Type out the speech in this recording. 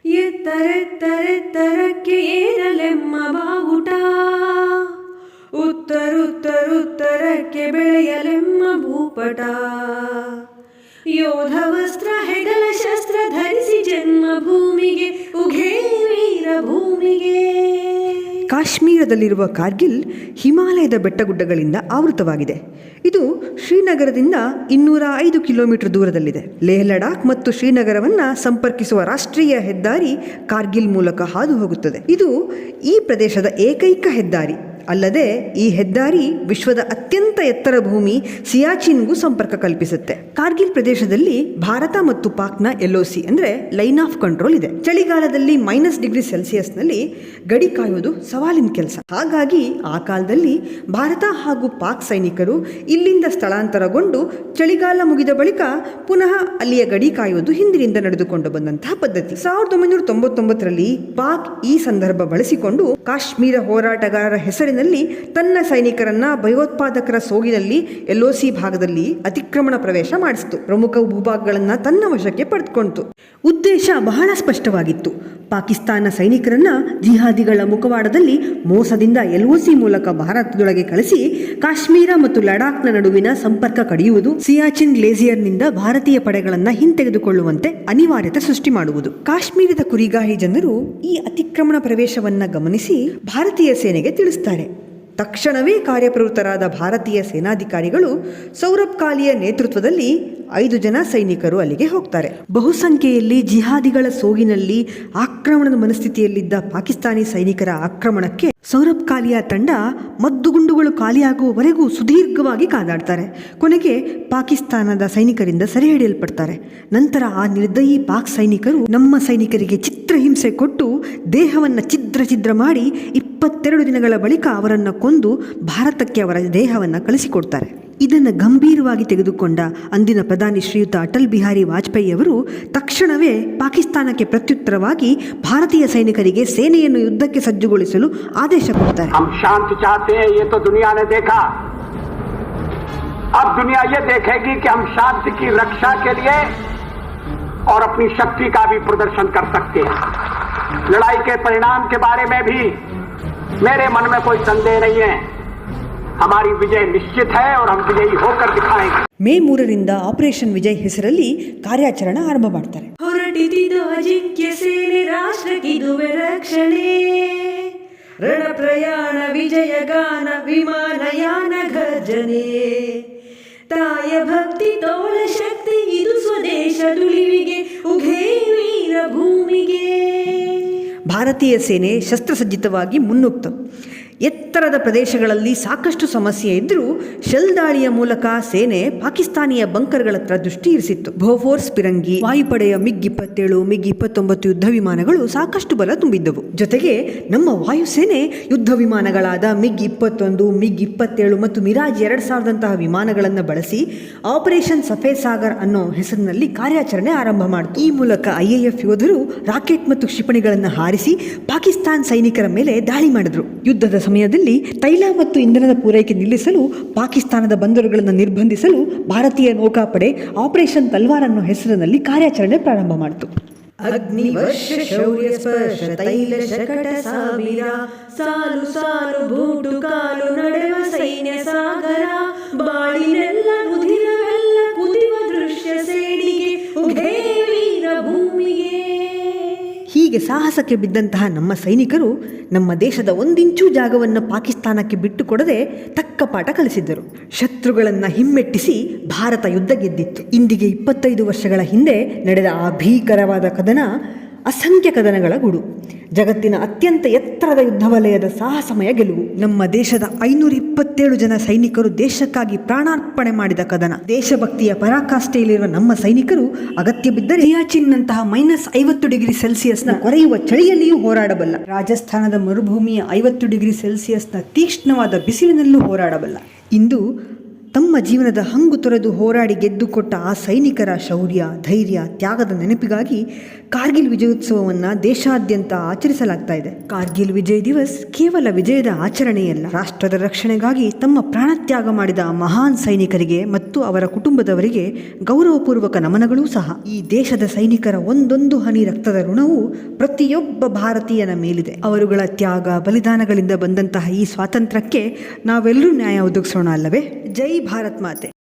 ಎತ್ತರೆತ್ತರೆತ್ತರಕ್ಕೆ ಏರಲೆಮ್ಮ ಬಾವುಟ, ಉತ್ತರುತ್ತರುತ್ತರಕ್ಕೆ ಬೆಳೆಯಲೆಮ್ಮ ಭೂಪಟ. ಯೋಧ ವಸ್ತ್ರ ಹೆಗಲ ಶಸ್ತ್ರ ಧರಿಸಿ ಜನ್ಮಭೂಮಿಗೆ ಉಘೇ ವೀರ ಭೂಮಿಗೆ. ಕಾಶ್ಮೀರದಲ್ಲಿರುವ ಕಾರ್ಗಿಲ್ ಹಿಮಾಲಯದ ಬೆಟ್ಟಗುಡ್ಡಗಳಿಂದ ಆವೃತವಾಗಿದೆ. ಇದು ಶ್ರೀನಗರದಿಂದ 205 ಕಿಲೋಮೀಟರ್ ದೂರದಲ್ಲಿದೆ. ಲೇಹ್ ಲಡಾಖ್ ಮತ್ತು ಶ್ರೀನಗರವನ್ನು ಸಂಪರ್ಕಿಸುವ ರಾಷ್ಟ್ರೀಯ ಹೆದ್ದಾರಿ ಕಾರ್ಗಿಲ್ ಮೂಲಕ ಹಾದು ಹೋಗುತ್ತದೆ. ಇದು ಈ ಪ್ರದೇಶದ ಏಕೈಕ ಹೆದ್ದಾರಿ. ಅಲ್ಲದೆ ಈ ಹೆದ್ದಾರಿ ವಿಶ್ವದ ಅತ್ಯಂತ ಎತ್ತರ ಭೂಮಿ ಸಿಯಾಚಿನ್ಗೂ ಸಂಪರ್ಕ ಕಲ್ಪಿಸುತ್ತೆ. ಕಾರ್ಗಿಲ್ ಪ್ರದೇಶದಲ್ಲಿ ಭಾರತ ಮತ್ತು ಪಾಕ್ನ LOC ಅಂದರೆ ಲೈನ್ ಆಫ್ ಕಂಟ್ರೋಲ್ ಇದೆ. ಚಳಿಗಾಲದಲ್ಲಿ -°C ಗಡಿ ಕಾಯುವುದು ಸವಾಲಿನ ಕೆಲಸ. ಹಾಗಾಗಿ ಆ ಕಾಲದಲ್ಲಿ ಭಾರತ ಹಾಗೂ ಪಾಕ್ ಸೈನಿಕರು ಇಲ್ಲಿಂದ ಸ್ಥಳಾಂತರಗೊಂಡು ಚಳಿಗಾಲ ಮುಗಿದ ಬಳಿಕ ಪುನಃ ಅಲ್ಲಿಯ ಗಡಿ ಕಾಯುವುದು ಹಿಂದಿನಿಂದ ನಡೆದುಕೊಂಡು ಬಂದಂತಹ ಪದ್ಧತಿ. 1999ರಲ್ಲಿ ಪಾಕ್ ಈ ಸಂದರ್ಭ ಬಳಸಿಕೊಂಡು ಕಾಶ್ಮೀರ ಹೋರಾಟಗಾರರ ಹೆಸರಿನಲ್ಲಿ ತನ್ನ ಸೈನಿಕರನ್ನ ಭಯೋತ್ಪಾದಕರ ಸೋಗಿನಲ್ಲಿ LOC ಭಾಗದಲ್ಲಿ ಅತಿಕ್ರಮಣ ಪ್ರವೇಶ ಮಾಡಿಸಿತು. ಪ್ರಮುಖ ಭೂಭಾಗಗಳನ್ನು ತನ್ನ ವಶಕ್ಕೆ ಪಡೆದುಕೊಂಡಿತು. ಉದ್ದೇಶ ಬಹಳ ಸ್ಪಷ್ಟವಾಗಿತ್ತು. ಪಾಕಿಸ್ತಾನ ಸೈನಿಕರನ್ನ ಜಿಹಾದಿಗಳ ಮುಖವಾಡದಲ್ಲಿ ಮೋಸದಿಂದ LOC ಮೂಲಕ ಭಾರತದೊಳಗೆ ಕಳಿಸಿ ಕಾಶ್ಮೀರ ಮತ್ತು ಲಡಾಖ್ನ ನಡುವಿನ ಸಂಪರ್ಕ ಕಡಿಯುವುದು, ಸಿಯಾಚಿನ್ ಗ್ಲೇಸಿಯರ್ನಿಂದ ಭಾರತೀಯ ಪಡೆಗಳನ್ನು ಹಿಂತೆಗೆದುಕೊಳ್ಳುವಂತೆ ಅನಿವಾರ್ಯತೆ ಸೃಷ್ಟಿ ಮಾಡುವುದು. ಕಾಶ್ಮೀರದ ಕುರಿಗಾಹಿ ಜನರು ಈ ಅತಿಕ್ರಮಣ ಪ್ರವೇಶವನ್ನ ಗಮನಿಸಿ ಭಾರತೀಯ ಸೇನೆಗೆ ತಿಳಿಸುತ್ತಾರೆ. ತಕ್ಷಣವೇ ಕಾರ್ಯಪ್ರವೃತ್ತರಾದ ಭಾರತೀಯ ಸೇನಾಧಿಕಾರಿಗಳು ಸೌರಭ್ ಕಾಲಿಯ ನೇತೃತ್ವದಲ್ಲಿ 5 ಜನ ಸೈನಿಕರು ಅಲ್ಲಿಗೆ ಹೋಗ್ತಾರೆ. ಬಹುಸಂಖ್ಯೆಯಲ್ಲಿ ಜಿಹಾದಿಗಳ ಸೋಗಿನಲ್ಲಿ ಆಕ್ರಮಣದ ಮನಸ್ಥಿತಿಯಲ್ಲಿದ್ದ ಪಾಕಿಸ್ತಾನಿ ಸೈನಿಕರ ಆಕ್ರಮಣಕ್ಕೆ ಸೌರಭ್ ಕಾಲಿಯ ತಂಡ ಮದ್ದುಗುಂಡುಗಳು ಖಾಲಿಯಾಗುವವರೆಗೂ ಸುದೀರ್ಘವಾಗಿ ಕಾದಾಡ್ತಾರೆ. ಕೊನೆಗೆ ಪಾಕಿಸ್ತಾನದ ಸೈನಿಕರಿಂದ ಸೆರೆ ಹಿಡಿಯಲ್ಪಡ್ತಾರೆ. ನಂತರ ಆ ನಿರ್ದಯಿ ಪಾಕ್ ಸೈನಿಕರು ನಮ್ಮ ಸೈನಿಕರಿಗೆ ಚಿತ್ರಹಿಂಸೆ ಕೊಟ್ಟು ದೇಹವನ್ನು ಛಿದ್ರ ಮಾಡಿ 22 ದಿನಗಳ ಬಳಿಕ ಅವರನ್ನು ಕೊಂದು ಭಾರತಕ್ಕೆ ಅವರ ದೇಹವನ್ನು ಕಳಿಸಿಕೊಡ್ತಾರೆ. ಇದನ್ನು ಗಂಭೀರವಾಗಿ ತೆಗೆದುಕೊಂಡ ಅಂದಿನ ಪ್ರಧಾನಿ ಶ್ರೀಯುತ ಅಟಲ್ ಬಿಹಾರಿ ವಾಜಪೇಯಿ ಅವರು ತಕ್ಷಣವೇ ಪಾಕಿಸ್ತಾನಕ್ಕೆ ಪ್ರತ್ಯುತ್ತರವಾಗಿ ಭಾರತೀಯ ಸೈನಿಕರಿಗೆ ಸೇನೆಯನ್ನು ಯುದ್ಧಕ್ಕೆ ಸಜ್ಜುಗೊಳಿಸಲು ಆದೇಶ ಕೊಡ್ತಾರೆ. ಶಾಂತಿ ಚಾಹತೆ ಹೈ, ಯೇ ತೋ ದುನಿಯಾ ನೆ ದೇಖಾ. अब दुनिया ये देखेगी कि हम शांति की रक्षा के लिए और अपनी शक्ति का भी प्रदर्शन कर सकते हैं. लड़ाई के परिणाम के बारे में भी मेरे मन में कोई संदेह नहीं है. हमारी विजय निश्चित है और हम विजयी होकर दिखाएंगे. ಮೇ 3ರಿಂದ ಆಪರೇಷನ್ ವಿಜಯ್ ಹೆಸರಲ್ಲಿ ಕಾರ್ಯಾಚರಣೆ ಆರಂಭ ಮಾಡ್ತಾರೆ. ಹೊರಟಿದ್ದು ಅಜಿಂಕ್ಯ ಸೇನೆ ರಾಷ್ಟ್ರಕ್ಕಿದುವೆ ರಕ್ಷಣೆ, ರಣ ಪ್ರಯಾಣ ವಿಜಯ ಗಾನ ವಿಮಾನಯಾನ ಘರ್ಜನೆ, ತಾಯ ಭಕ್ತಿ ತೋಳ ಶಕ್ತಿ ಇದು ಸ್ವದೇಶದುಳಿವಿಗೆ ಉಘೇ ವೀರ ಭೂಮಿಗೆ. ಭಾರತೀಯ ಸೇನೆ ಶಸ್ತ್ರಸಜ್ಜಿತವಾಗಿ ಮುನ್ನುಗ್ತು. ಎತ್ತರದ ಪ್ರದೇಶಗಳಲ್ಲಿ ಸಾಕಷ್ಟು ಸಮಸ್ಯೆ ಇದ್ದರೂ ಶೆಲ್ ದಾಳಿಯ ಮೂಲಕ ಸೇನೆ ಪಾಕಿಸ್ತಾನಿಯ ಬಂಕರ್ಗಳ ಹತ್ರ ದೃಷ್ಟಿ ಇರಿಸಿತ್ತು. ಬೋಫೋರ್ಸ್ ಪಿರಂಗಿ, ವಾಯುಪಡೆಯ MiG-27, MiG-29 ಯುದ್ಧ ವಿಮಾನಗಳು ಸಾಕಷ್ಟು ಬಲ ತುಂಬಿದ್ದವು. ಜೊತೆಗೆ ನಮ್ಮ ವಾಯುಸೇನೆ ಯುದ್ಧ ವಿಮಾನಗಳಾದ MiG-21, MiG-27 ಮತ್ತು ಮಿರಾಜ್ 2000 ವಿಮಾನಗಳನ್ನು ಬಳಸಿ ಆಪರೇಷನ್ ಸಫೇದ್ ಸಾಗರ್ ಅನ್ನೋ ಹೆಸರಿನಲ್ಲಿ ಕಾರ್ಯಾಚರಣೆ ಆರಂಭ ಮಾಡಿತು. ಈ ಮೂಲಕ IAF ಯೋಧರು ರಾಕೆಟ್ ಮತ್ತು ಕ್ಷಿಪಣಿಗಳನ್ನು ಹಾರಿಸಿ ಪಾಕಿಸ್ತಾನ ಸೈನಿಕರ ಮೇಲೆ ದಾಳಿ ಮಾಡಿದ್ರು. ಯುದ್ಧದ ಸಮಯದಲ್ಲಿ ತೈಲ ಮತ್ತು ಇಂಧನದ ಪೂರೈಕೆ ನಿಲ್ಲಿಸಲು ಪಾಕಿಸ್ತಾನದ ಬಂದರುಗಳನ್ನು ನಿರ್ಬಂಧಿಸಲು ಭಾರತೀಯ ನೌಕಾಪಡೆ ಆಪರೇಷನ್ ತಲ್ವಾರ್ ಅನ್ನೋ ಹೆಸರಿನಲ್ಲಿ ಕಾರ್ಯಾಚರಣೆ ಪ್ರಾರಂಭ ಮಾಡಿತು. ಅಗ್ನಿವರ್ಷ ಶೌರ್ಯ ಸ್ಪರ್ಶ ತೈಲ ಶಕಟ ಸಾವಿರ, ಸಾಲು ಸಾಲು ಬೂಟು ಕಾಲು ನಡೆವ ಸೈನ್ಯ ಸಾಗರ, ಬಾಳಿನೆಲ್ಲ ಉದಿರವೆಲ್ಲ ಕುದಿವ ದೃಶ್ಯ ಸೇಡಿಗೆ ಉಘೇ ವೀರ ಭೂಮಿಗೆ. ಹೀಗೆ ಸಾಹಸಕ್ಕೆ ಬಿದ್ದಂತಹ ನಮ್ಮ ಸೈನಿಕರು ನಮ್ಮ ದೇಶದ 1 ಇಂಚು ಜಾಗವನ್ನು ಪಾಕಿಸ್ತಾನಕ್ಕೆ ಬಿಟ್ಟು ಕೊಡದೆ ತಕ್ಕ ಪಾಠ ಕಲಿಸಿದ್ದರು. ಶತ್ರುಗಳನ್ನು ಹಿಮ್ಮೆಟ್ಟಿಸಿ ಭಾರತ ಯುದ್ಧ ಗೆದ್ದಿತ್ತು. ಇಂದಿಗೆ 25 ವರ್ಷಗಳ ಹಿಂದೆ ನಡೆದ ಆ ಭೀಕರವಾದ ಕದನ ಅಸಂಖ್ಯ ಕದನಗಳ ಗೂಡು. ಜಗತ್ತಿನ ಅತ್ಯಂತ ಎತ್ತರದ ಯುದ್ಧ ವಲಯದ ಸಾಹಸಮಯ ಗೆಲುವು. ನಮ್ಮ ದೇಶದ 527 ಜನ ಸೈನಿಕರು ದೇಶಕ್ಕಾಗಿ ಪ್ರಾಣಾರ್ಪಣೆ ಮಾಡಿದ ಕದನ. ದೇಶಭಕ್ತಿಯ ಪರಾಕಾಷ್ಠೆಯಲ್ಲಿರುವ ನಮ್ಮ ಸೈನಿಕರು ಅಗತ್ಯ ಬಿದ್ದರೆ ಸಿಯಾಚಿನ್ನಂತಹ -50°C ಕೊರೆಯುವ ಚಳಿಯಲ್ಲಿಯೂ ಹೋರಾಡಬಲ್ಲ. ರಾಜಸ್ಥಾನದ ಮರುಭೂಮಿಯ 50°C ತೀಕ್ಷ್ಣವಾದ ಬಿಸಿಲಿನಲ್ಲೂ ಹೋರಾಡಬಲ್ಲ. ಇಂದು ತಮ್ಮ ಜೀವನದ ಹಂಗು ತೊರೆದು ಹೋರಾಡಿ ಗೆದ್ದುಕೊಟ್ಟ ಆ ಸೈನಿಕರ ಶೌರ್ಯ, ಧೈರ್ಯ, ತ್ಯಾಗದ ನೆನಪಿಗಾಗಿ ಕಾರ್ಗಿಲ್ ವಿಜಯೋತ್ಸವವನ್ನು ದೇಶಾದ್ಯಂತ ಆಚರಿಸಲಾಗ್ತಾ ಇದೆ. ಕಾರ್ಗಿಲ್ ವಿಜಯ್ ದಿವಸ್ ಕೇವಲ ವಿಜಯದ ಆಚರಣೆಯಲ್ಲ, ರಾಷ್ಟ್ರದ ರಕ್ಷಣೆಗಾಗಿ ತಮ್ಮ ಪ್ರಾಣತ್ಯಾಗ ಮಾಡಿದ ಮಹಾನ್ ಸೈನಿಕರಿಗೆ ಮತ್ತು ಅವರ ಕುಟುಂಬದವರಿಗೆ ಗೌರವಪೂರ್ವಕ ನಮನಗಳೂ ಸಹ. ಈ ದೇಶದ ಸೈನಿಕರ ಒಂದೊಂದು ಹನಿ ರಕ್ತದ ಋಣವು ಪ್ರತಿಯೊಬ್ಬ ಭಾರತೀಯನ ಮೇಲಿದೆ. ಅವರುಗಳ ತ್ಯಾಗ ಬಲಿದಾನಗಳಿಂದ ಬಂದಂತಹ ಈ ಸ್ವಾತಂತ್ರ್ಯಕ್ಕೆ ನಾವೆಲ್ಲರೂ ನ್ಯಾಯ ಒದಗಿಸೋಣ ಅಲ್ಲವೇ? ಜೈ ಭಾರತ್ ಮಾತೆ.